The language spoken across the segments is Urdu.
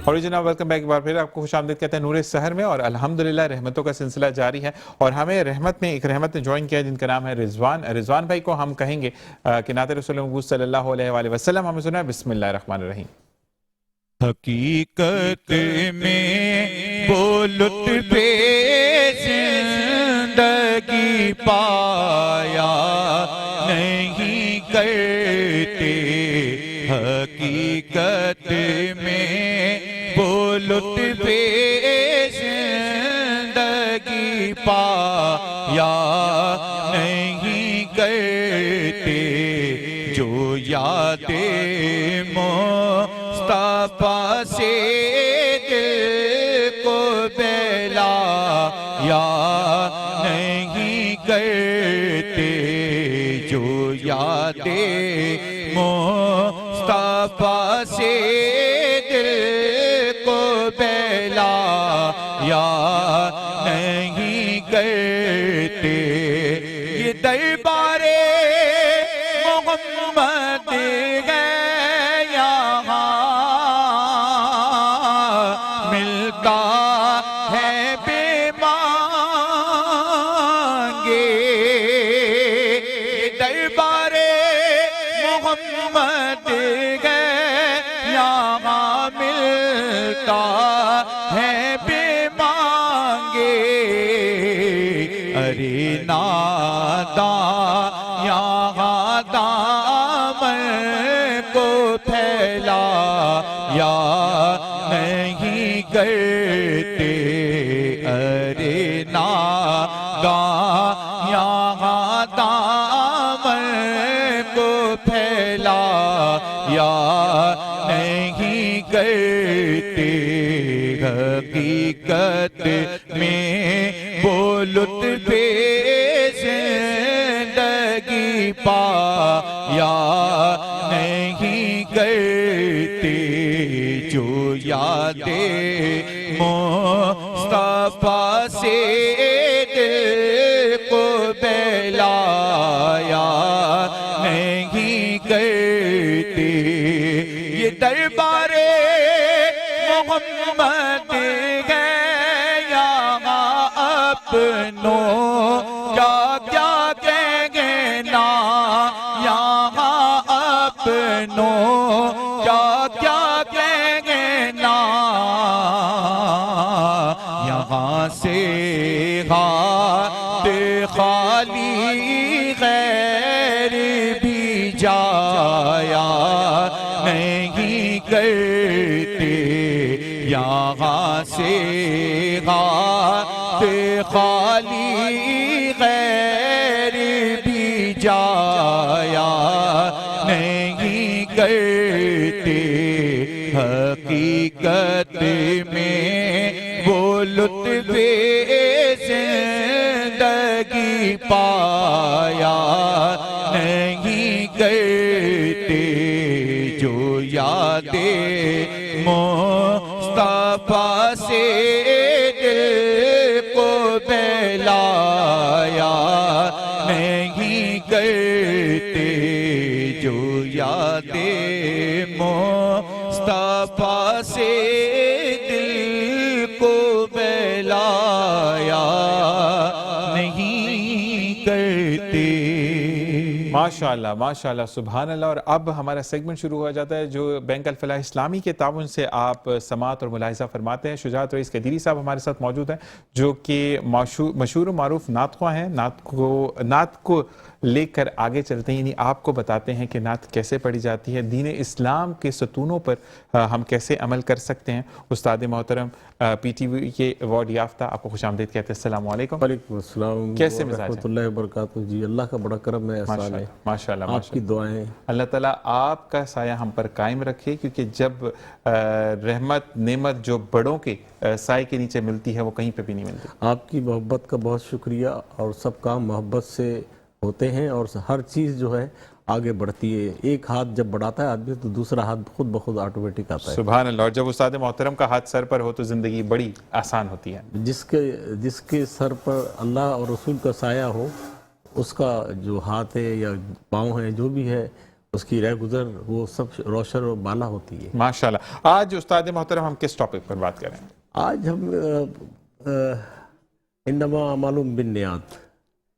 اور جناب ویلکم بیک، ایک بار پھر آپ کو خوش آمدید کہتے ہیں نور سحر میں، اور الحمدللہ رحمتوں کا سلسلہ جاری ہے، اور ہمیں ایک رحمت نے جوائن کیا جن کا نام ہے رضوان بھائی کو ہم کہیں گے کہ نعت رسول محمد صلی اللہ علیہ وآلہ وسلم ہمیں سنا ہے۔ بسم اللہ الرحمن الرحیم۔ حقیقت میں وہ لطف زندگی پایا نہیں کرتے، حقیقت میں وہ لطف زندگی پایا نہیں کرتے، جو یادیں مصطفیٰ سے دل کو بہلایا نہیں کرتے، جو یادیں مصطفیٰ سے دل کو بہلایا نہیں کرتے، یہ دربار محمد ہے یہاں ملتا ہے بے مانگے، یہ دربار محمد ہے یہاں ملتا ہے بے مانگے، ارے ناداں یہاں دامن کو پھیلایا نہیں کرتے، ارے ناداں یہاں دامن کو پھیلایا نہیں کرتے، حقیقت میں وہ لطف زندگی پایا نہیں کرتے، جو یادیں مصطفیٰ سے دل کو بہلایا نہیں کرتے، یہ دربار محمد ہے یہاں اپنوں کیا کیا کہیں گے نا، یہاں اپنوں کیا کیا کہیں گے نا، یہاں سے ہاتھ خالی غیر بھی جایا نہیں کرتے، یہاں سے ہاتھ خالی غیر بھی جایا نہیں کرتے، حقیقت میں وہ لطف زندگی پایا نہیں کرتے، جو یادیں مصطفیٰ سے دل کو بہلایا نہیں کرتے، جو یادیں مصطفیٰ سے دل کو بہلایا نہیں کرتے۔ ماشاءاللہ ماشاءاللہ سبحان اللہ۔ اور اب ہمارا سیگمنٹ شروع ہو جاتا ہے جو بینک الفلاح اسلامی کے تعاون سے آپ سماعت اور ملاحظہ فرماتے ہیں۔ شجاعت رئیس قدیری صاحب ہمارے ساتھ موجود ہیں جو کہ مشہور و معروف نعت خواں ہیں، نعت کو لے کر آگے چلتے ہیں، یعنی آپ کو بتاتے ہیں کہ نعت کیسے پڑھی جاتی ہے، دین اسلام کے ستونوں پر ہم کیسے عمل کر سکتے ہیں۔ استاد محترم پی ٹی وی کے ایوارڈ یافتہ، آپ کو خوش آمدید کہتے ہیں، السلام علیکم۔ وعلیکم السلام کیسے مزاج ورحمۃ اللہ وبرکاتہ۔ جی اللہ کا بڑا کرم ہے، احسان ہے، ماشاءاللہ آپ کی دعائیں، اللہ تعالیٰ آپ کا سایہ ہم پر قائم رکھے، کیونکہ جب رحمت نعمت جو بڑوں کے سائے کے نیچے ملتی ہے وہ کہیں پہ بھی نہیں ملتی۔ آپ کی محبت کا بہت شکریہ، اور سب کام محبت سے ہوتے ہیں، اور ہر چیز جو ہے آگے بڑھتی ہے۔ ایک ہاتھ جب بڑھاتا ہے آدمی تو دوسرا ہاتھ خود بخود آٹومیٹک آتا ہے۔ سبحان اللہ۔ اور جب استاد محترم کا ہاتھ سر پر ہو تو زندگی بڑی آسان ہوتی ہے۔ جس کے سر پر اللہ اور رسول کا سایہ ہو، اس کا جو ہاتھ ہے یا پاؤں ہے جو بھی ہے اس کی رہ گزر وہ سب روشن اور بالا ہوتی ہے. ماشاءاللہ. آج استاد محترم ہم کس ٹاپک پر بات کریں؟ آج ہم انما اعمال بالنیات،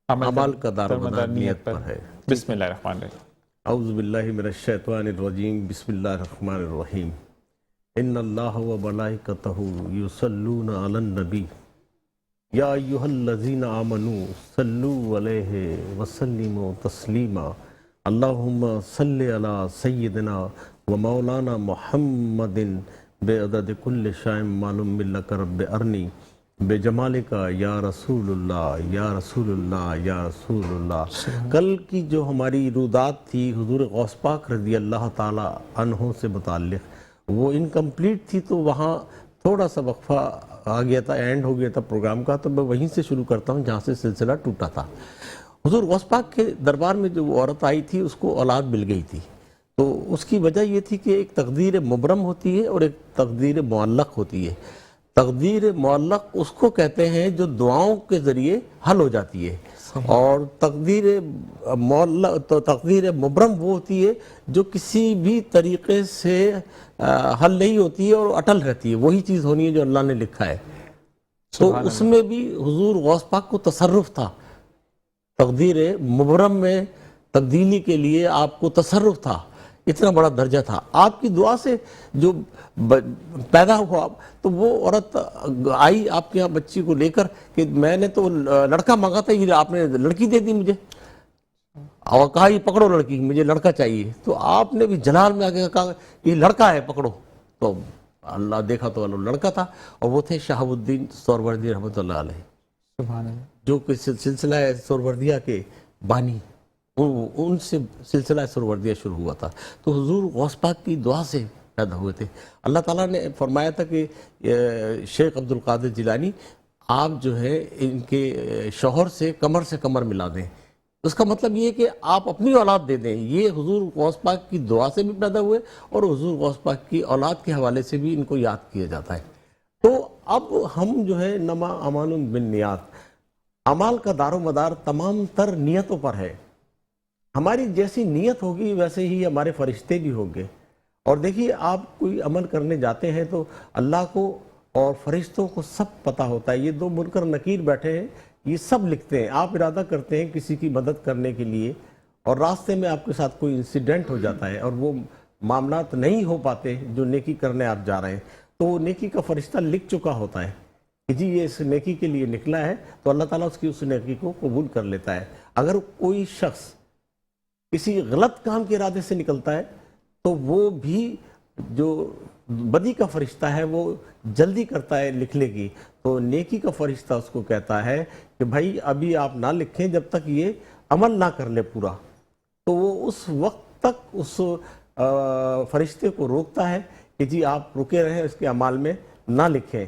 اعمال کا دار و مدار نیت پر ہے. بسم اللہ الرحمن الرحیم. اعوذ باللہ من الشیطان الرجیم، بسم اللہ الرحمن الرحیم. ان اللہ و ملائکتہ یصلون علی النبی یا ایھا الذین آمنوا صلوا علیہ وسلموا تسلیما. اللہم صلی علی سیدنا و مولانا محمد بعدد کل شیء معلوم لک رب ارنی بجمالک یا رسول اللہ یا رسول اللہ یا رسول اللہ. کل کی جو ہماری رودات تھی حضور غوث پاک رضی اللہ تعالی عنہ سے متعلق، وہ انکمپلیٹ تھی، تو وہاں تھوڑا سا وقفہ آ گیا تھا، اینڈ ہو گیا تھا پروگرام کا. تو میں وہیں سے شروع کرتا ہوں جہاں سے سلسلہ ٹوٹا تھا. حضور غوث پاک کے دربار میں جو عورت آئی تھی اس کو اولاد مل گئی تھی. تو اس کی وجہ یہ تھی کہ ایک تقدیر مبرم ہوتی ہے اور ایک تقدیر معلق ہوتی ہے. تقدیر معلق اس کو کہتے ہیں جو دعاؤں کے ذریعے حل ہو جاتی ہے، اور تقدیر معلق تو تقدیر مبرم وہ ہوتی ہے جو کسی بھی طریقے سے حل نہیں ہوتی ہے اور اٹل رہتی ہے. وہی چیز ہونی ہے جو اللہ نے لکھا ہے. تو اس میں بھی حضور غوث پاک کو تصرف تھا. تقدیر مبرم میں تبدیلی کے لیے آپ کو تصرف تھا. اتنا بڑا درجہ تھا. آپ کی دعا سے جو پیدا ہوا تو وہ عورت آئی آپ کے یہاں بچی کو لے کر کہ میں نے تو لڑکا مانگا تھا، یہ آپ نے لڑکی دے دی مجھے، اور کہا یہ پکڑو لڑکی، مجھے لڑکا چاہیے. تو آپ نے بھی جلال میں آگے کہا یہ لڑکا ہے پکڑو. تو اللہ دیکھا تو لڑکا تھا، اور وہ تھے شہاب الدین سہروردی رحمۃ اللہ علیہ، سبحان اللہ. جو کہ سلسلہ سہروردیہ کے بانی، ان سے سلسلہ سہروردیہ شروع ہوا تھا. تو حضور غوث پاک کی دعا سے پیدا ہوئے تھے. اللہ تعالیٰ نے فرمایا تھا کہ شیخ عبد القادر جیلانی آپ جو ہے ان کے شوہر سے کمر ملا دیں. اس کا مطلب یہ ہے کہ آپ اپنی اولاد دے دیں. یہ حضور غوث پاک کی دعا سے بھی پیدا ہوئے اور حضور غوث پاک کی اولاد کے حوالے سے بھی ان کو یاد کیا جاتا ہے. تو اب ہم جو ہے نما اعمال بالنیات، اعمال کا دار و مدار تمام تر نیتوں پر ہے. ہماری جیسی نیت ہوگی ویسے ہی ہمارے فرشتے بھی ہوں گے. اور دیکھیے آپ کوئی عمل کرنے جاتے ہیں تو اللہ کو اور فرشتوں کو سب پتہ ہوتا ہے. یہ دو منکر نکیر بیٹھے ہیں، یہ سب لکھتے ہیں. آپ ارادہ کرتے ہیں کسی کی مدد کرنے کے لیے، اور راستے میں آپ کے ساتھ کوئی انسیڈنٹ ہو جاتا ہے اور وہ معاملات نہیں ہو پاتے جو نیکی کرنے آپ جا رہے ہیں، تو وہ نیکی کا فرشتہ لکھ چکا ہوتا ہے کہ جی یہ اس نیکی کے لیے نکلا ہے. تو اللہ تعالیٰ اس نیکی کو قبول کر لیتا ہے. اگر کوئی شخص کسی غلط کام کے ارادے سے نکلتا ہے تو وہ بھی جو بدی کا فرشتہ ہے وہ جلدی کرتا ہے لکھنے کی. تو نیکی کا فرشتہ اس کو کہتا ہے کہ بھائی ابھی آپ نہ لکھیں جب تک یہ عمل نہ کر لے پورا. تو وہ اس وقت تک اس فرشتے کو روکتا ہے کہ جی آپ رکے رہیں، اس کے اعمال میں نہ لکھیں.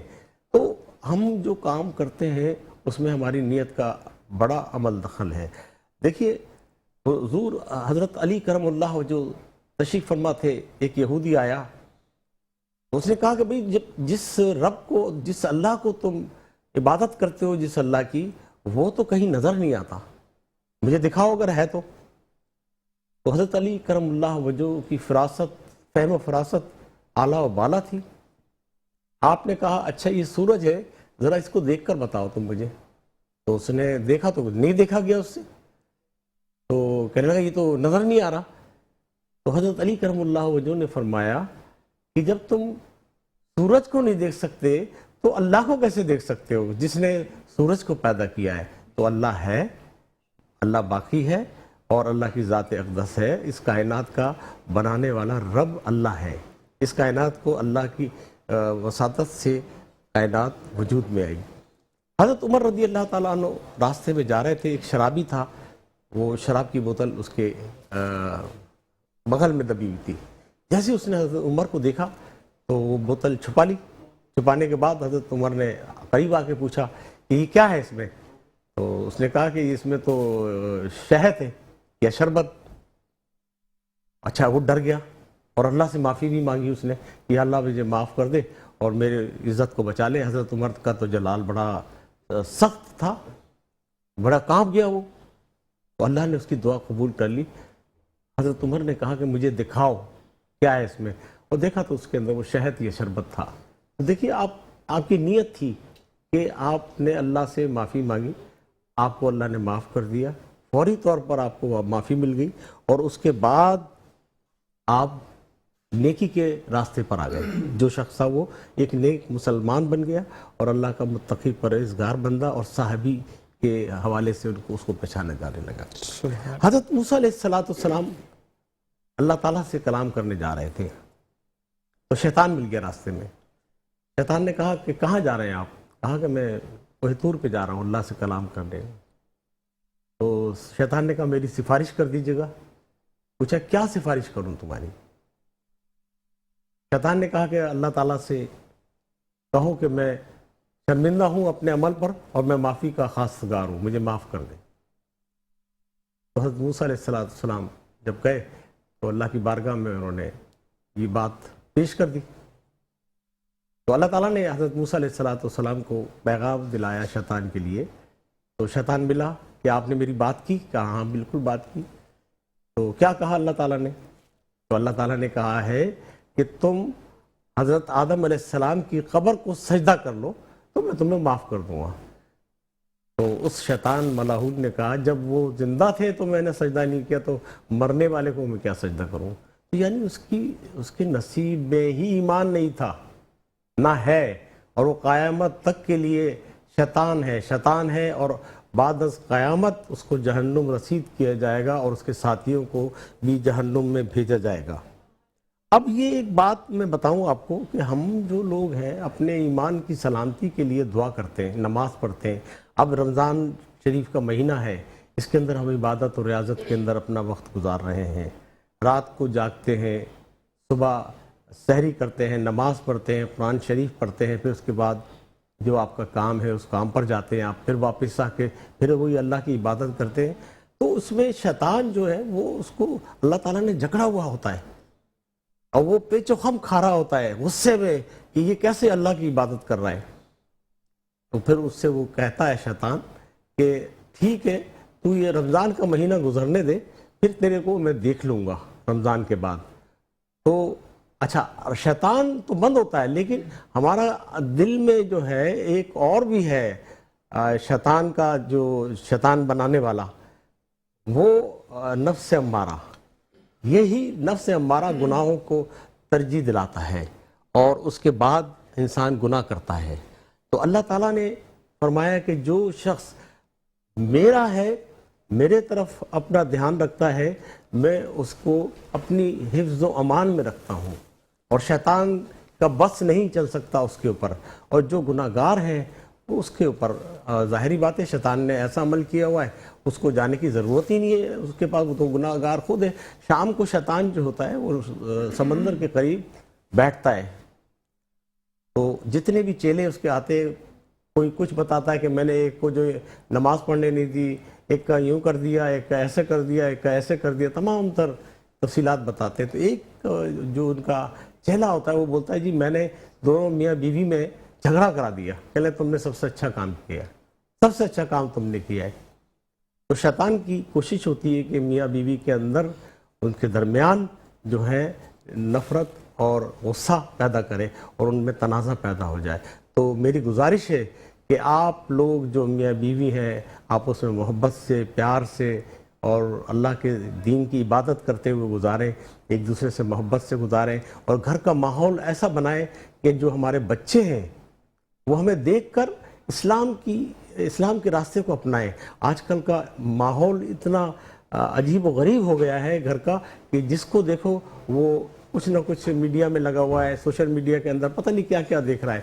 تو ہم جو کام کرتے ہیں اس میں ہماری نیت کا بڑا عمل دخل ہے. دیکھیے حضور حضرت علی کرم اللہ جو تشریف فرما تھے، ایک یہودی آیا، اس نے کہا کہ بھئی جس رب کو، جس اللہ کو تم عبادت کرتے ہو، جس اللہ کی، وہ تو کہیں نظر نہیں آتا، مجھے دکھاؤ اگر ہے تو. تو حضرت علی کرم اللہ وجہ کی فراست، فہم و فراست اعلیٰ و بالا تھی. آپ نے کہا اچھا یہ سورج ہے، ذرا اس کو دیکھ کر بتاؤ تم مجھے. تو اس نے دیکھا تو نہیں دیکھا گیا اس سے، تو کہنے لگا یہ تو نظر نہیں آ رہا. تو حضرت علی کرم اللہ وجہ نے فرمایا کہ جب تم سورج کو نہیں دیکھ سکتے تو اللہ کو کیسے دیکھ سکتے ہو جس نے سورج کو پیدا کیا ہے. تو اللہ ہے، اللہ باقی ہے، اور اللہ کی ذات اقدس ہے. اس کائنات کا بنانے والا رب اللہ ہے. اس کائنات کو اللہ کی وساطت سے کائنات وجود میں آئی. حضرت عمر رضی اللہ تعالیٰ عنہ راستے میں جا رہے تھے، ایک شرابی تھا، وہ شراب کی بوتل اس کے بغل میں دبی ہوئی تھی. جیسے اس نے حضرت عمر کو دیکھا تو وہ بوتل چھپا لی. چھپانے کے بعد حضرت عمر نے قریب آ کے پوچھا کہ یہ کیا ہے اس میں؟ تو اس نے کہا کہ اس میں تو شہد ہے یا شربت. اچھا وہ ڈر گیا اور اللہ سے معافی بھی مانگی اس نے کہ اللہ مجھے معاف کر دے اور میرے عزت کو بچا لے. حضرت عمر کا تو جلال بڑا سخت تھا، بڑا کانپ گیا وہ. تو اللہ نے اس کی دعا قبول کر لی. حضرت عمر نے کہا کہ مجھے دکھاؤ کیا ہے اس میں، اور دیکھا تو اس کے اندر وہ شہد یا شربت تھا۔ تو دیکھیے آپ کی نیت تھی کہ آپ نے اللہ سے معافی مانگی، آپ کو اللہ نے معاف کر دیا، فوری طور پر آپ کو معافی مل گئی، اور اس کے بعد آپ نیکی کے راستے پر آ گئے۔ جو شخص تھا وہ ایک نیک مسلمان بن گیا اور اللہ کا متقی پرہیزگار بندہ، اور صحابی کے حوالے سے اس کو پہچانا جانے لگا۔ حضرت موسیٰ علیہ السلام اللہ تعالیٰ سے کلام کرنے جا رہے تھے تو شیطان مل گیا راستے میں۔ شیطان نے کہا کہ کہاں جا رہے ہیں آپ؟ کہا کہ میں کوہ طور پہ جا رہا ہوں اللہ سے کلام کرنے۔ تو شیطان نے کہا میری سفارش کر دیجیے گا۔ پوچھا کیا سفارش کروں تمہاری؟ شیطان نے کہا کہ اللہ تعالیٰ سے کہو کہ میں شرمندہ ہوں اپنے عمل پر اور میں معافی کا خواستگار ہوں، مجھے معاف کر دیں۔ تو حضرت موسیٰ علیہ السلام جب گئے تو اللہ کی بارگاہ میں انہوں نے یہ بات پیش کر دی۔ تو اللہ تعالیٰ نے حضرت موسیٰ علیہ السلام کو پیغام دلایا شیطان کے لیے۔ تو شیطان ملا کہ آپ نے میری بات کی؟ کہا ہاں بالکل بات کی۔ تو کیا کہا اللہ تعالیٰ نے؟ تو اللہ تعالیٰ نے کہا ہے کہ تم حضرت آدم علیہ السلام کی قبر کو سجدہ کر لو تو میں تمہیں معاف کر دوں گا۔ تو اس شیطان ملاحون نے کہا جب وہ زندہ تھے تو میں نے سجدہ نہیں کیا، تو مرنے والے کو میں کیا سجدہ کروں؟ تو یعنی اس کے نصیب میں ہی ایمان نہیں تھا، نہ ہے، اور وہ قیامت تک کے لیے شیطان ہے، اور بعد از قیامت اس کو جہنم رسید کیا جائے گا اور اس کے ساتھیوں کو بھی جہنم میں بھیجا جائے گا۔ اب یہ ایک بات میں بتاؤں آپ کو کہ ہم جو لوگ ہیں اپنے ایمان کی سلامتی کے لیے دعا کرتے ہیں، نماز پڑھتے ہیں۔ اب رمضان شریف کا مہینہ ہے، اس کے اندر ہم عبادت اور ریاضت کے اندر اپنا وقت گزار رہے ہیں، رات کو جاگتے ہیں، صبح سحری کرتے ہیں، نماز پڑھتے ہیں، قرآن شریف پڑھتے ہیں، پھر اس کے بعد جو آپ کا کام ہے اس کام پر جاتے ہیں آپ، پھر واپس آ کے پھر وہی اللہ کی عبادت کرتے ہیں۔ تو اس میں شیطان جو ہے وہ اس کو اللہ تعالیٰ نے جکڑا ہوا ہوتا ہے، اور وہ پیچ و خم کھا رہا ہوتا ہے غصے میں کہ یہ کیسے اللہ کی عبادت کر رہا ہے۔ تو پھر اس سے وہ کہتا ہے شیطان کہ ٹھیک ہے تو یہ رمضان کا مہینہ گزرنے دے، پھر تیرے کو میں دیکھ لوں گا رمضان کے بعد۔ تو اچھا شیطان تو بند ہوتا ہے، لیکن ہمارا دل میں جو ہے ایک اور بھی ہے شیطان کا، جو شیطان بنانے والا، وہ نفس امارہ۔ یہی نفس امارہ گناہوں کو ترجیح دلاتا ہے اور اس کے بعد انسان گناہ کرتا ہے۔ تو اللہ تعالیٰ نے فرمایا کہ جو شخص میرا ہے، میرے طرف اپنا دھیان رکھتا ہے، میں اس کو اپنی حفظ و امان میں رکھتا ہوں، اور شیطان کا بس نہیں چل سکتا اس کے اوپر، اور جو گناہ گار ہے وہ اس کے اوپر ظاہری بات ہے شیطان نے ایسا عمل کیا ہوا ہے، اس کو جانے کی ضرورت ہی نہیں ہے اس کے پاس، وہ تو گناہ گار خود ہے۔ شام کو شیطان جو ہوتا ہے وہ سمندر کے قریب بیٹھتا ہے، تو جتنے بھی چیلے اس کے آتے، کوئی کچھ بتاتا ہے کہ میں نے ایک کو جو نماز پڑھنے نہیں دی، ایک کا یوں کر دیا، ایک کا ایسے کر دیا، ایک کا ایسے کر دیا، تمام تر تفصیلات بتاتے ہیں۔ تو ایک جو ان کا چہلا ہوتا ہے وہ بولتا ہے جی میں نے دونوں میاں بیوی میں جھگڑا کرا دیا، پہلے تم نے سب سے اچھا کام کیا، سب سے اچھا کام تم نے کیا ہے۔ تو شیطان کی کوشش ہوتی ہے کہ میاں بیوی کے اندر، ان کے درمیان جو ہے نفرت اور غصہ پیدا کرے اور ان میں تنازع پیدا ہو جائے۔ تو میری گزارش ہے کہ آپ لوگ جو میاں بیوی ہیں آپس میں محبت سے، پیار سے اور اللہ کے دین کی عبادت کرتے ہوئے گزاریں، ایک دوسرے سے محبت سے گزاریں، اور گھر کا ماحول ایسا بنائیں کہ جو ہمارے بچے ہیں وہ ہمیں دیکھ کر اسلام کے راستے کو اپنائیں۔ آج کل کا ماحول اتنا عجیب و غریب ہو گیا ہے گھر کا کہ جس کو دیکھو وہ کچھ نہ کچھ میڈیا میں لگا ہوا ہے، سوشل میڈیا کے اندر پتہ نہیں کیا کیا دیکھ رہا ہے۔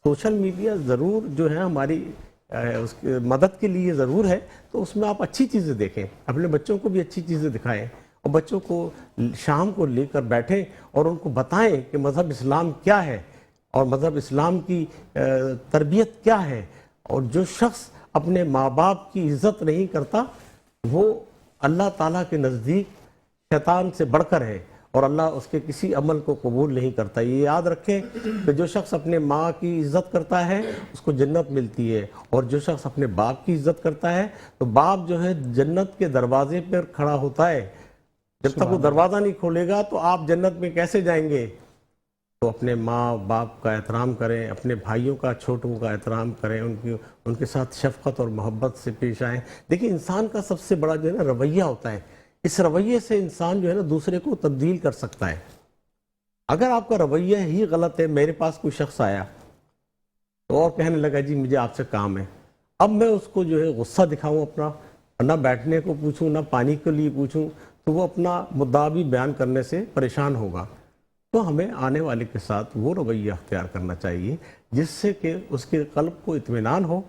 سوشل میڈیا ضرور جو ہے ہماری اس کی مدد کے لیے ضرور ہے، تو اس میں آپ اچھی چیزیں دیکھیں، اپنے بچوں کو بھی اچھی چیزیں دکھائیں، اور بچوں کو شام کو لے کر بیٹھیں اور ان کو بتائیں کہ مذہب اسلام کیا ہے اور مذہب اسلام کی تربیت کیا ہے۔ اور جو شخص اپنے ماں باپ کی عزت نہیں کرتا وہ اللہ تعالیٰ کے نزدیک شیطان سے بڑھ کر ہے، اور اللہ اس کے کسی عمل کو قبول نہیں کرتا۔ یہ یاد رکھیں کہ جو شخص اپنے ماں کی عزت کرتا ہے اس کو جنت ملتی ہے، اور جو شخص اپنے باپ کی عزت کرتا ہے تو باپ جو ہے جنت کے دروازے پر کھڑا ہوتا ہے، جب تک وہ دروازہ نہیں کھولے گا تو آپ جنت میں کیسے جائیں گے؟ تو اپنے ماں باپ کا احترام کریں، اپنے بھائیوں کا چھوٹوں کا احترام کریں، ان کے ساتھ شفقت اور محبت سے پیش آئیں۔ دیکھیں انسان کا سب سے بڑا جو ہے نا رویہ ہوتا ہے، اس رویے سے انسان جو ہے نا دوسرے کو تبدیل کر سکتا ہے۔ اگر آپ کا رویہ ہی غلط ہے، میرے پاس کوئی شخص آیا تو اور کہنے لگا جی مجھے آپ سے کام ہے، اب میں اس کو جو ہے غصہ دکھاؤں اپنا، نہ بیٹھنے کو پوچھوں نہ پانی کے لیے پوچھوں، تو وہ اپنا مدعا بھی بیان کرنے سے پریشان ہوگا۔ تو ہمیں آنے والے کے ساتھ وہ رویہ اختیار کرنا چاہیے جس سے کہ اس کے قلب کو اطمینان ہو،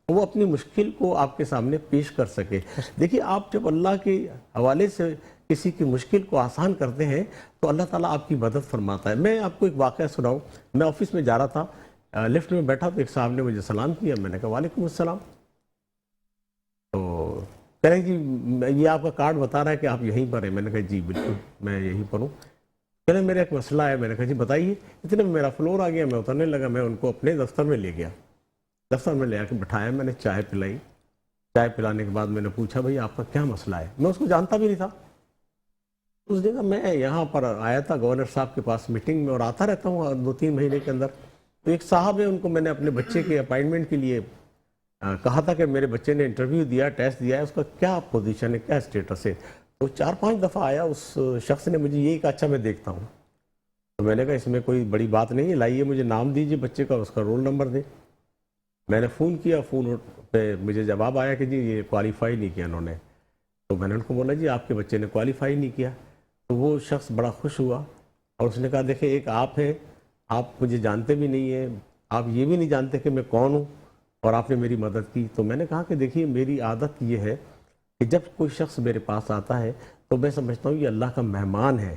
وہ اپنی مشکل کو آپ کے سامنے پیش کر سکے۔ دیکھیے آپ جب اللہ کے حوالے سے کسی کی مشکل کو آسان کرتے ہیں تو اللہ تعالیٰ آپ کی مدد فرماتا ہے۔ میں آپ کو ایک واقعہ سناؤں، میں آفس میں جا رہا تھا، لفٹ میں بیٹھا تو ایک صاحب نے مجھے سلام کیا، میں نے کہا وعلیکم السلام، تو کہہ رہے جی یہ آپ کا کارڈ بتا رہا ہے کہ آپ یہیں پر ہیں، میں نے کہا جی بالکل میں یہیں پر ہوں۔ کہہ رہے میرا ایک مسئلہ ہے، میں نے کہا جی بتائیے۔ اتنے میں میرا فلور آ گیا، میں اترنے لگا، میں ان کو اپنے دفتر میں لے گیا، دفتر میں لے آ کے بٹھایا، میں نے چائے پلائی، چائے پلانے کے بعد میں نے پوچھا بھائی آپ کا کیا مسئلہ ہے؟ میں اس کو جانتا بھی نہیں تھا۔ اس نے کہا میں یہاں پر آیا تھا گورنر صاحب کے پاس میٹنگ میں، اور آتا رہتا ہوں 2-3 مہینے کے اندر، تو ایک صاحب ہے ان کو میں نے اپنے بچے کے اپائنٹمنٹ کے لیے کہا تھا کہ میرے بچے نے انٹرویو دیا، ٹیسٹ دیا ہے، اس کا کیا پوزیشن ہے، کیا اسٹیٹس ہے؟ تو 4-5 دفعہ آیا، اس شخص نے مجھے یہی کہا اچھا میں دیکھتا ہوں۔ تو میں نے کہا اس میں کوئی بڑی بات نہیں ہے، لائیے مجھے نام دیجیے بچے کا، اس کا رول نمبر دیں۔ میں نے فون کیا، فون پہ مجھے جواب آیا کہ جی یہ کوالیفائی نہیں کیا انہوں نے۔ تو میں نے ان کو بولا جی آپ کے بچے نے کوالیفائی نہیں کیا۔ تو وہ شخص بڑا خوش ہوا اور اس نے کہا دیکھیں ایک آپ ہیں، آپ مجھے جانتے بھی نہیں ہیں، آپ یہ بھی نہیں جانتے کہ میں کون ہوں، اور آپ نے میری مدد کی۔ تو میں نے کہا کہ دیکھیے میری عادت یہ ہے کہ جب کوئی شخص میرے پاس آتا ہے تو میں سمجھتا ہوں یہ اللہ کا مہمان ہے،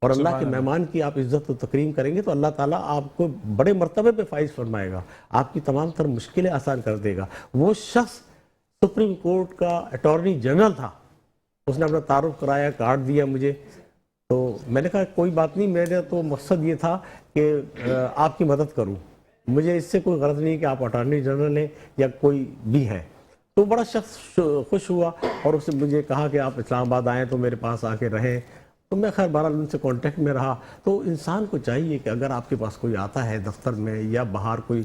اور اللہ کے مہمان کی آپ عزت و تکریم کریں گے تو اللہ تعالیٰ آپ کو بڑے مرتبے پہ فائز فرمائے گا، آپ کی تمام تر مشکلیں آسان کر دے گا۔ وہ شخص سپریم کورٹ کا اٹارنی جنرل تھا، اس نے اپنا تعارف کرایا، کارڈ دیا مجھے۔ تو میں نے کہا کوئی بات نہیں، میرا تو مقصد یہ تھا کہ آپ کی مدد کروں، مجھے اس سے کوئی غرض نہیں کہ آپ اٹارنی جنرل ہیں یا کوئی بھی ہے۔ تو بڑا شخص خوش ہوا اور اس نے مجھے کہا کہ آپ اسلام آباد آئیں تو میرے پاس آ کے رہیں۔ تو میں خیر بہرحال ان سے کانٹیکٹ میں رہا۔ تو انسان کو چاہیے کہ اگر آپ کے پاس کوئی آتا ہے دفتر میں یا باہر کوئی،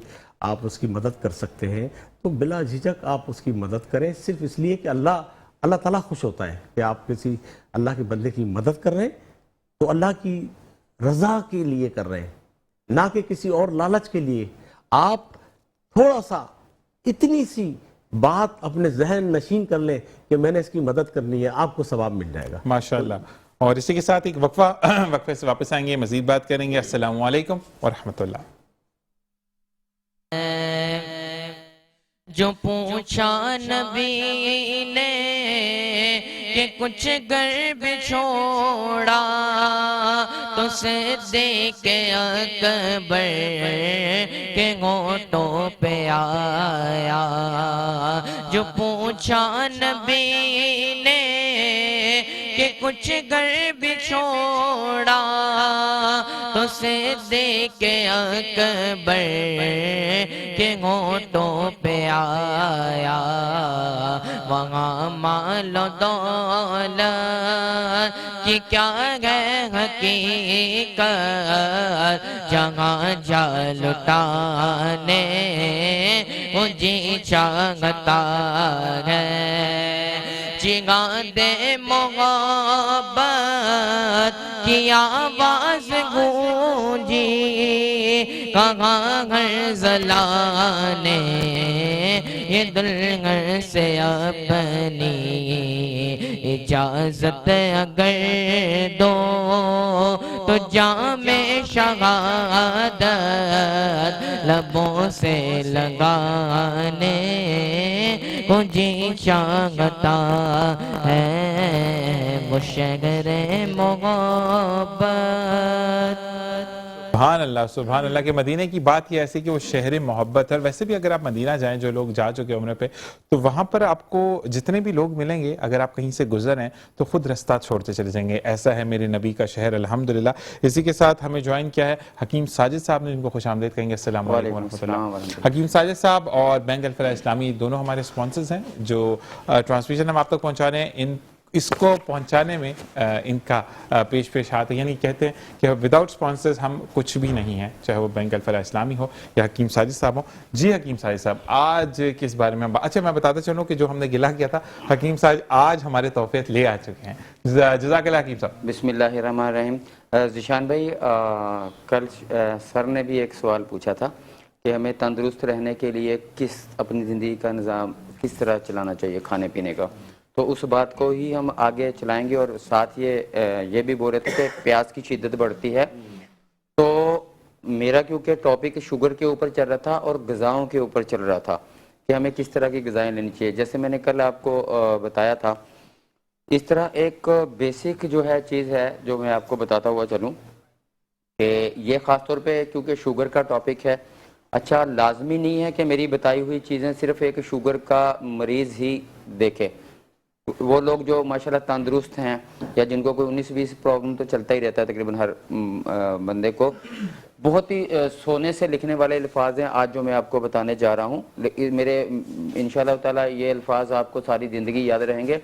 آپ اس کی مدد کر سکتے ہیں تو بلا جھجک آپ اس کی مدد کریں، صرف اس لیے کہ اللہ تعالیٰ خوش ہوتا ہے کہ آپ کسی اللہ کے بندے کی مدد کر رہے ہیں تو اللہ کی رضا کے لیے کر رہے ہیں، نہ کہ کسی اور لالچ کے لیے۔ آپ تھوڑا سا اتنی سی بات اپنے ذہن نشین کر لیں کہ میں نے اس کی مدد کرنی ہے، آپ کو ثواب مل جائے گا۔ ماشاءاللہ۔ اور اسی کے ساتھ ایک وقفے سے واپس آئیں گے، مزید بات کریں گے۔ السلام علیکم ورحمۃ اللہ۔ جو پوچھا نبی نے کہ کچھ گر بچھوڑا تو صدیق اکبر کے ہونٹوں پہ آیا۔ جو پوچھا نبی نے کہ کچھ گر بچھوڑا تو صدیق اکبر کے ہونٹوں پہ آیا۔ وہاں مال و دولت کی کیا ہے حقیقت، جہاں جا لٹانے وہ جی چاہتا ہے۔ جگاد محبت کی آواز گونجی، کہاں ہر زلانے یہ دلہن سے اپنی اجازت اگر دو تو جام شہادت لبوں سے لگانے کو جی چاہتا ہے وہ شہر محبت۔ سبحان اللہ، سبحان اللہ کہ مدینہ کی بات یہ ایسی کہ وہ شہر محبت ہے۔ ویسے بھی اگر آپ مدینہ جائیں، جو لوگ جا چکے عمرے پہ، تو وہاں پر آپ کو جتنے بھی لوگ ملیں گے، اگر آپ کہیں سے گزر ہیں تو خود رستہ چھوڑتے چلے جائیں گے، ایسا ہے میرے نبی کا شہر الحمدللہ۔ اسی کے ساتھ ہمیں جوائن کیا ہے حکیم ساجد صاحب نے، جن کو خوش آمدید کہیں گے۔ السلام علیکم ورحمۃ اللہ۔ حکیم ساجد صاحب اور بینک الفلاح اسلامی دونوں ہمارے اسپانسرز ہیں جو ٹرانسمیشن ہم آپ تک پہنچا رہے ہیں۔ اس کو پہنچانے میں ان کا پیش آتے ہیں. یعنی کہتے ہیں کہ وداؤٹ اسپانسرز ہم کچھ بھی نہیں ہیں, چاہے وہ بینک الفلاح اسلامی ہو یا حکیم ساجد صاحب ہوں. جی حکیم ساجد صاحب, آج کس بارے میں اچھا میں بتاتا چلوں کہ جو ہم نے گلا کیا تھا, حکیم ساجد آج ہمارے تحفیت لے آ چکے ہیں. جزاک اللہ حکیم صاحب. بسم اللہ الرحمن الرحیم. ذیشان بھائی, کل سر نے بھی ایک سوال پوچھا تھا کہ ہمیں تندرست رہنے کے لیے اپنی زندگی کا نظام کس طرح چلانا چاہیے کھانے پینے کا, تو اس بات کو ہی ہم آگے چلائیں گے. اور ساتھ یہ بھی بول رہے تھے کہ پیاس کی شدت بڑھتی ہے, تو میرا کیونکہ ٹاپک شوگر کے اوپر چل رہا تھا اور غذاؤں کے اوپر چل رہا تھا کہ ہمیں کس طرح کی غذائیں لینی چاہیے. جیسے میں نے کل آپ کو بتایا تھا, اس طرح ایک بیسک جو ہے چیز ہے جو میں آپ کو بتاتا ہوا چلوں کہ یہ خاص طور پہ کیونکہ شوگر کا ٹاپک ہے. اچھا, لازمی نہیں ہے کہ میری بتائی ہوئی چیزیں صرف ایک شوگر کا مریض ہی دیکھے. وہ لوگ جو ماشاءاللہ تندرست ہیں یا جن کو کوئی 19-20 پرابلم تو چلتا ہی رہتا ہے تقریباً ہر بندے کو, بہت ہی سونے سے لکھنے والے الفاظ ہیں آج جو میں آپ کو بتانے جا رہا ہوں. میرے انشاءاللہ تعالی یہ الفاظ آپ کو ساری زندگی یاد رہیں گے.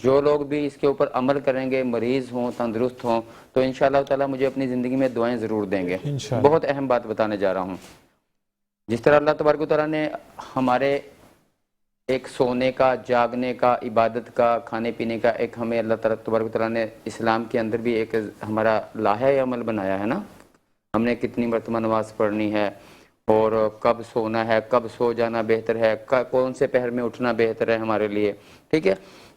جو لوگ بھی اس کے اوپر عمل کریں گے, مریض ہوں تندرست ہوں, تو انشاءاللہ تعالی مجھے اپنی زندگی میں دعائیں ضرور دیں گے. بہت اہم بات بتانے جا رہا ہوں. جس طرح اللہ تبارک و تعالیٰ نے ہمارے ایک سونے کا, جاگنے کا, عبادت کا, کھانے پینے کا ایک ہمیں اللہ تبارک و تعالیٰ نے اسلام کے اندر بھی ایک ہمارا لائحہ عمل بنایا ہے نا. ہم نے کتنی مرتبہ نماز پڑھنی ہے اور کب سونا ہے, کب سو جانا بہتر ہے, کون سے پہر میں اٹھنا بہتر ہے ہمارے لیے. ٹھیک ہے,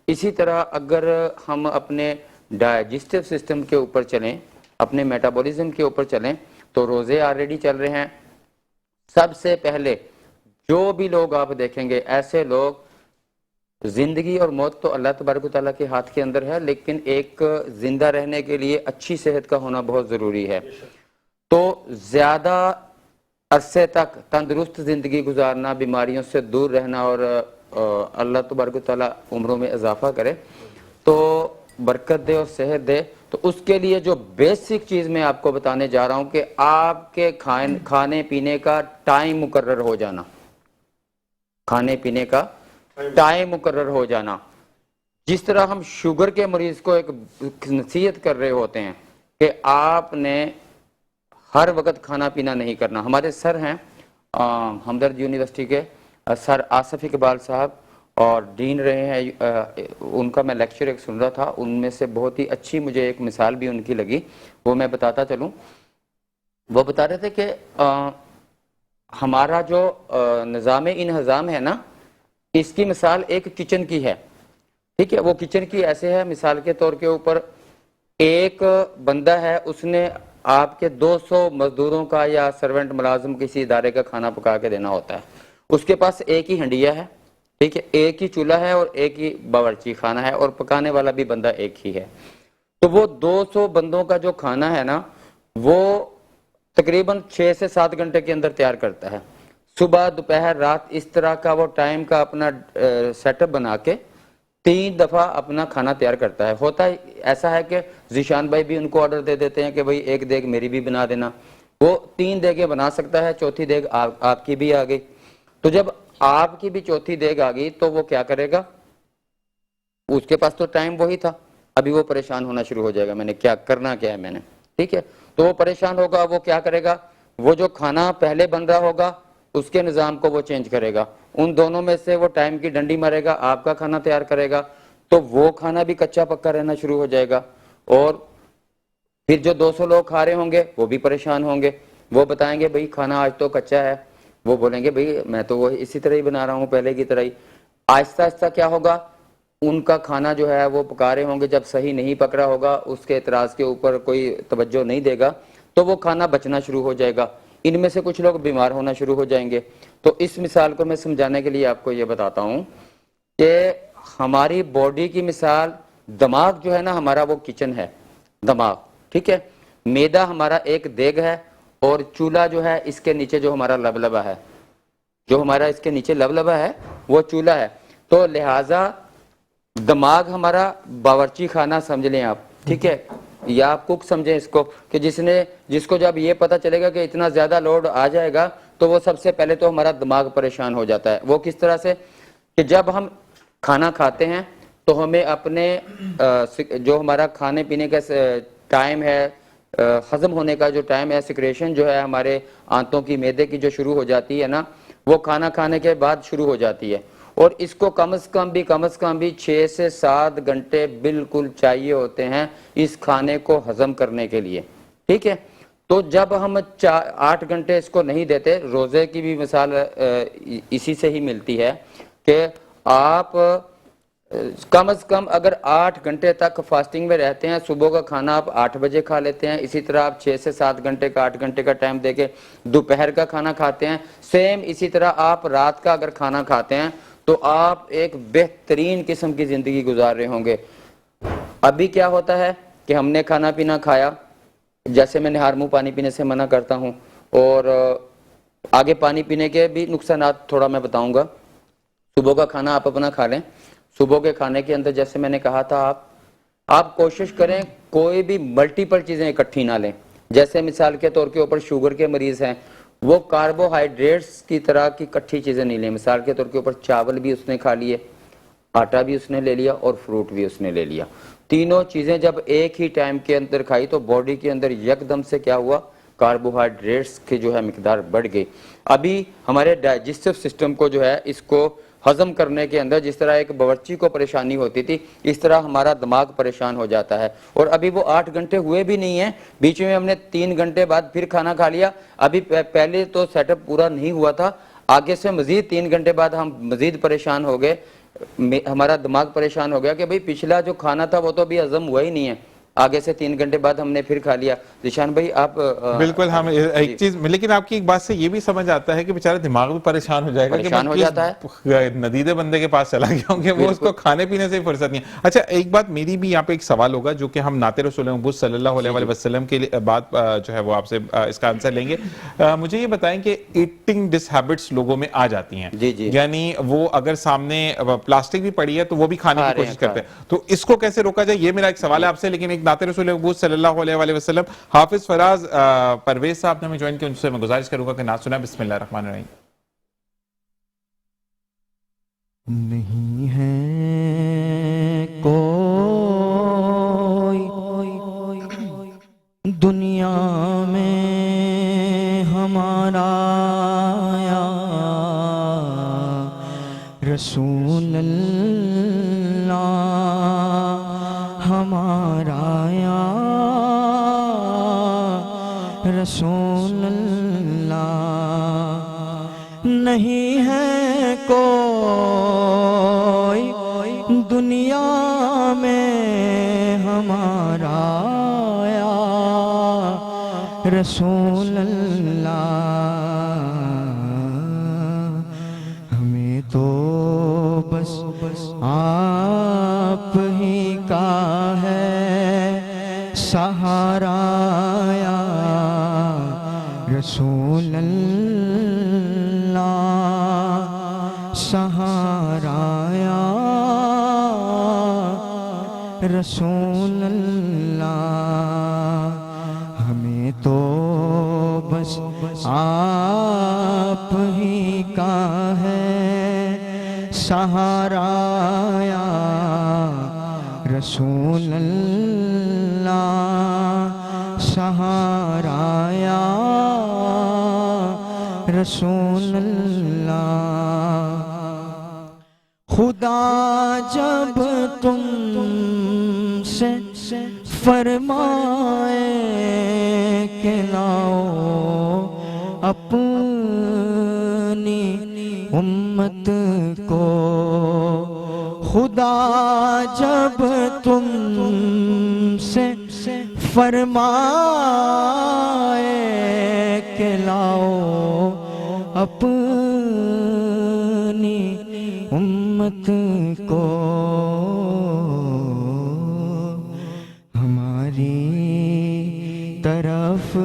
اسی طرح اگر ہم اپنے ڈائجسٹو سسٹم کے اوپر چلیں, اپنے میٹابولزم کے اوپر چلیں, تو روزے آلریڈی چل رہے ہیں. سب سے پہلے جو بھی لوگ آپ دیکھیں گے, ایسے لوگ زندگی اور موت تو اللہ تبارک و تعالیٰ کے ہاتھ کے اندر ہے, لیکن ایک زندہ رہنے کے لیے اچھی صحت کا ہونا بہت ضروری ہے. تو زیادہ عرصے تک تندرست زندگی گزارنا, بیماریوں سے دور رہنا, اور اللہ تبارک و تعالیٰ عمروں میں اضافہ کرے تو برکت دے اور صحت دے. تو اس کے لیے جو بیسک چیز میں آپ کو بتانے جا رہا ہوں کہ آپ کے کھانے پینے کا ٹائم مقرر ہو جانا. کھانے پینے کا ٹائم مقرر ہو جانا. جس طرح ہم شوگر کے مریض کو ایک نصیحت کر رہے ہوتے ہیں کہ آپ نے ہر وقت کھانا پینا نہیں کرنا. ہمارے سر ہیں ہمدرد یونیورسٹی کے سر آصف اقبال صاحب, اور ڈین رہے ہیں, ان کا میں لیکچر ایک سن رہا تھا, ان میں سے بہت ہی اچھی مجھے ایک مثال بھی ان کی لگی, وہ میں بتاتا چلوں. وہ بتا رہے تھے کہ ہمارا جو نظام انہضام ہے نا, اس کی مثال ایک کچن کی ہے. ٹھیک ہے, وہ کچن کی ایسے ہے, مثال کے طور کے اوپر ایک بندہ ہے, اس نے آپ کے 200 مزدوروں کا یا سرونٹ ملازم کسی ادارے کا کھانا پکا کے دینا ہوتا ہے. اس کے پاس ایک ہی ہنڈیا ہے, ٹھیک ہے, ایک ہی چولہا ہے اور ایک ہی باورچی خانہ ہے, اور پکانے والا بھی بندہ ایک ہی ہے. تو وہ 200 بندوں کا جو کھانا ہے نا, وہ تقریباً 6 سے 7 گھنٹے کے اندر تیار کرتا ہے. صبح دوپہر رات اس طرح کا وہ ٹائم کا اپنا سیٹ اپ بنا کے 3 دفعہ اپنا کھانا تیار کرتا ہے. ہوتا ایسا ہے کہ ذیشان بھائی بھی ان کو آرڈر دے دیتے ہیں کہ بھئی ایک دیگ میری بھی بنا دینا. وہ 3 دیگیں بنا سکتا ہے, چوتھی دیگ آپ کی بھی آ گئی. تو جب آپ کی بھی چوتھی دیگ آ گئی تو وہ کیا کرے گا, اس کے پاس تو ٹائم وہی تھا, ابھی وہ پریشان ہونا شروع ہو جائے گا, میں نے کیا کرنا کیا ہے میں نے. ٹھیک ہے, تو وہ پریشان ہوگا. وہ کیا کرے گا, وہ جو کھانا پہلے بن رہا ہوگا اس کے نظام کو وہ چینج کرے گا. ان دونوں میں سے وہ ٹائم کی ڈنڈی مارے گا, آپ کا کھانا تیار کرے گا, تو وہ کھانا بھی کچا پکا رہنا شروع ہو جائے گا. اور پھر جو 200 لوگ کھا رہے ہوں گے وہ بھی پریشان ہوں گے. وہ بتائیں گے بھئی کھانا آج تو کچا ہے, وہ بولیں گے بھئی میں تو وہ اسی طرح ہی بنا رہا ہوں پہلے کی طرح ہی. آہستہ آہستہ کیا ہوگا, ان کا کھانا جو ہے وہ پکا رہے ہوں گے, جب صحیح نہیں پک رہا ہوگا, اس کے اعتراض کے اوپر کوئی توجہ نہیں دے گا, تو وہ کھانا بچنا شروع ہو جائے گا. ان میں سے کچھ لوگ بیمار ہونا شروع ہو جائیں گے. تو اس مثال کو میں سمجھانے کے لیے آپ کو یہ بتاتا ہوں کہ ہماری باڈی کی مثال, دماغ جو ہے نا ہمارا وہ کچن ہے, دماغ. ٹھیک ہے, میدا ہمارا ایک دیگ ہے, اور چولہا جو ہے اس کے نیچے جو ہمارا لبلبا ہے, جو ہمارا اس کے نیچے لبلبا ہے وہ چولہا ہے. تو لہٰذا دماغ ہمارا باورچی خانہ سمجھ لیں آپ. ٹھیک ہے, یا آپ کوک سمجھیں اس کو, کہ جس کو جب یہ پتہ چلے گا کہ اتنا زیادہ لوڈ آ جائے گا, تو وہ سب سے پہلے تو ہمارا دماغ پریشان ہو جاتا ہے. وہ کس طرح سے, کہ جب ہم کھانا کھاتے ہیں تو ہمیں اپنے جو ہمارا کھانے پینے کا ٹائم ہے، ہضم ہونے کا جو ٹائم ہے، سیکریشن جو ہے ہمارے آنتوں کی، معدے کی جو شروع ہو جاتی ہے نا، وہ کھانا کھانے کے بعد شروع ہو جاتی ہے، اور اس کو کم از کم بھی 6 سے 7 گھنٹے بالکل چاہیے ہوتے ہیں اس کھانے کو ہضم کرنے کے لیے، ٹھیک ہے؟ تو جب ہم 8 گھنٹے اس کو نہیں دیتے، روزے کی بھی مثال اسی سے ہی ملتی ہے کہ آپ کم از کم اگر 8 گھنٹے تک فاسٹنگ میں رہتے ہیں، صبح کا کھانا آپ 8 بجے کھا لیتے ہیں، اسی طرح آپ 6 سے 7 گھنٹے کا 8 گھنٹے کا ٹائم دے کے دوپہر کا کھانا کھاتے ہیں، سیم اسی طرح آپ رات کا اگر کھانا کھاتے ہیں تو آپ ایک بہترین قسم کی زندگی گزار رہے ہوں گے۔ ابھی کیا ہوتا ہے کہ ہم نے کھانا پینا کھایا، جیسے میں نہار منہ پانی پینے سے منع کرتا ہوں، اور آگے پانی پینے کے بھی نقصانات تھوڑا میں بتاؤں گا۔ صبح کا کھانا آپ اپنا کھا لیں، صبح کے کھانے کے اندر جیسے میں نے کہا تھا آپ کوشش کریں کوئی بھی ملٹیپل چیزیں اکٹھی نہ لیں، جیسے مثال کے طور کے اوپر شوگر کے مریض ہیں، وہ کاربوہائیڈریٹس کی طرح کی کٹھی چیزیں نہیں لیں، مثال کے طور کے اوپر چاول بھی اس نے کھا لیے، آٹا بھی اس نے لے لیا اور فروٹ بھی اس نے لے لیا، تینوں چیزیں جب ایک ہی ٹائم کے اندر کھائی تو باڈی کے اندر یکدم سے کیا ہوا، کاربوہائیڈریٹس کی جو ہے مقدار بڑھ گئی۔ ابھی ہمارے ڈائجسٹو سسٹم کو جو ہے اس کو ہضم کرنے کے اندر جس طرح ایک باورچی کو پریشانی ہوتی تھی، اس طرح ہمارا دماغ پریشان ہو جاتا ہے، اور ابھی وہ 8 گھنٹے ہوئے بھی نہیں ہیں، بیچ میں ہم نے 3 گھنٹے بعد پھر کھانا کھا لیا، ابھی پہلے تو سیٹ اپ پورا نہیں ہوا تھا، آگے سے مزید 3 گھنٹے بعد ہم مزید پریشان ہو گئے، ہمارا دماغ پریشان ہو گیا کہ بھئی پچھلا جو کھانا تھا وہ تو ابھی ہضم ہوا ہی نہیں ہے، آگے سے 3 گھنٹے بعد ہم نے پھر کھا لیا۔ ذیشان بھائی آپ بالکل، ہم ایک چیز، لیکن آپ کی ایک بات سے یہ بھی سمجھ آتا ہے کہ بیچارہ دماغ بھی پریشان ہو جائے گا، پریشان ہو جاتا ہے ندیدے بندے کے پاس چلا گیا ہوں کہ وہ اس کو کھانے پینے سے ہی فرصت نہیں ہے۔ اچھا، ایک بات میری بھی یہاں پہ ایک سوال ہوگا جو کہ ہم نعت رسول محمد صلی اللہ علیہ وسلم کے بعد جو ہے وہ آپ سے اس کا آنسر لیں گے۔ مجھے یہ بتائیں کہ ایٹنگ ڈس ہیبٹس لوگوں میں آ جاتی ہیں، یعنی وہ اگر سامنے پلاسٹک بھی پڑی ہے تو وہ بھی کھانے کی کوشش کرتے ہیں، تو اس کو کیسے روکا جائے؟ یہ میرا ایک سوال ہے آپ سے، لیکن ایک نعت رسول محمد صلی اللہ علیہ وسلم حافظ فراز پرویز صاحب نے ہمیں جوائن کیا، ان سے میں گزارش کروں گا کہ نعت سنائیں۔ بسم اللہ الرحمن الرحیم۔ نہیں ہے کوئی دنیا میں ہمارا یا رسول اللہ، ہمارا یا رسول اللہ، نہیں ہے کوئی دنیا میں ہمارا یا رسول اللہ، ہمیں تو بس آپ ہی کا ہے سہارا یا رسول اللہ، سہارا یا رسول اللہ، ہمیں تو بس آپ ہی کا ہے سہارا یا رسول اللہ، سہارا یا رسول اللہ۔ خدا جب تم سے فرمائے کہ لاؤ اپنی امت کو، خدا جب تم سے فرمائے کہ لاؤ اپنی امت کو، ہماری طرف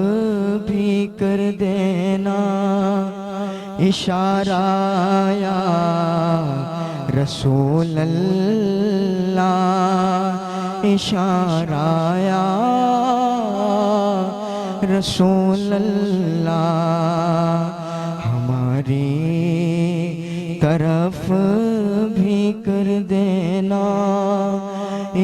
بھی کر دینا اشارہ یا رسول اللہ، اشارہ یا رسول اللہ، ہماری طرف بھی کر دینا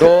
2